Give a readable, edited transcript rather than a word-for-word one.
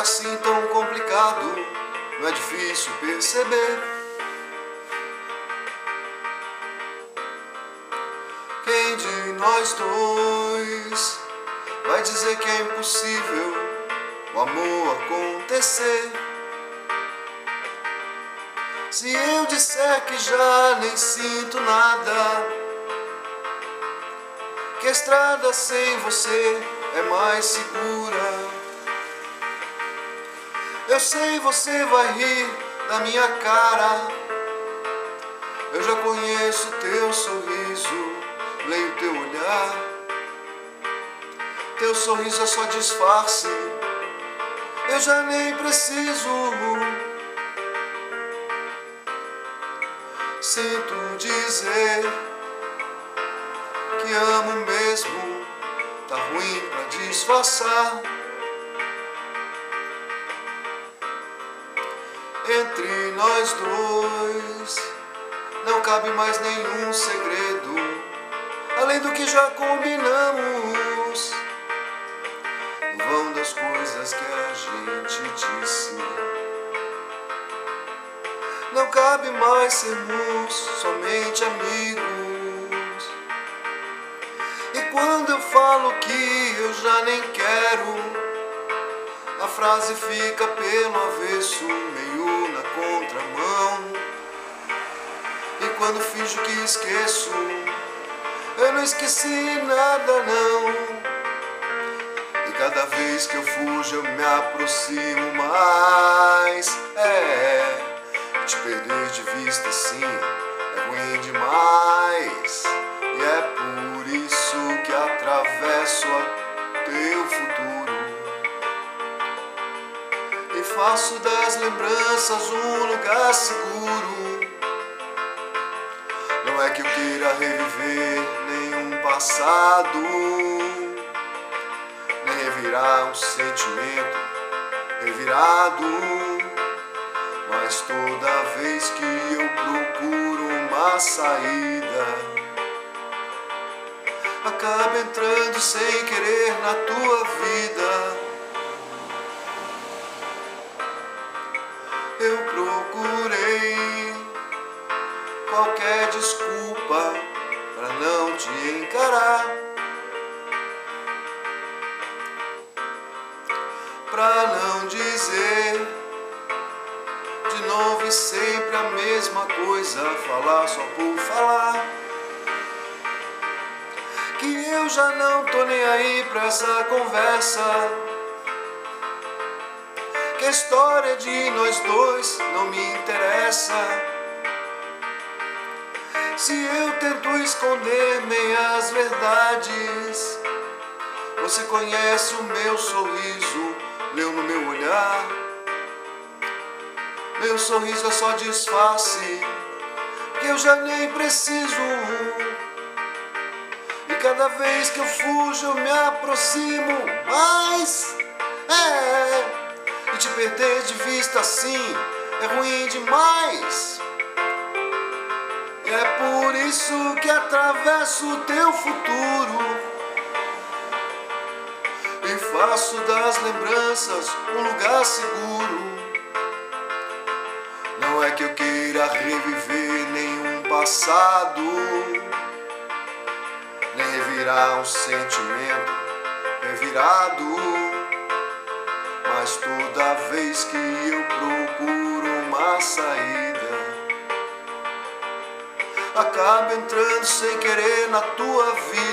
assim tão complicado, não é difícil perceber. Quem de nós dois vai dizer que é impossível o amor acontecer? Se eu disser que já nem sinto nada, que a estrada sem você é mais segura, eu sei você vai rir da minha cara. Eu já conheço teu sorriso, leio teu olhar. Teu sorriso é só disfarce, eu já nem preciso. Sinto dizer que amo mesmo, tá ruim pra disfarçar. Entre nós dois não cabe mais nenhum segredo, além do que já combinamos. No vão das coisas que a gente disse, não cabe mais sermos somente amigos. E quando eu falo que eu já nem quero, a frase fica pelo avesso, meio na contramão. E quando finjo que esqueço, eu não esqueci nada não. E cada vez que eu fujo eu me aproximo mais. Te perder de vista assim é ruim demais. E é por isso que atravesso teu futuro e faço das lembranças um lugar seguro. Não é que eu queira reviver nenhum passado, nem revirar um sentimento revirado. Mas toda vez que eu procuro uma saída, acaba entrando sem querer na tua vida. Eu procurei qualquer desculpa pra não te encarar, pra não dizer de novo e sempre a mesma coisa, falar só por falar. Que eu já não tô nem aí pra essa conversa, que a história de nós dois não me interessa. Se eu tento esconder meias verdades, você conhece o meu sorriso, leu no meu olhar. Meu sorriso é só disfarce, que eu já nem preciso. E cada vez que eu fujo eu me aproximo mais. E te perder de vista assim é ruim demais. E é por isso que atravesso o teu futuro e faço das lembranças um lugar seguro. Não é que eu queira reviver nenhum passado, nem revirar um sentimento revirado. Mas toda vez que eu procuro uma saída, acabo entrando sem querer na tua vida.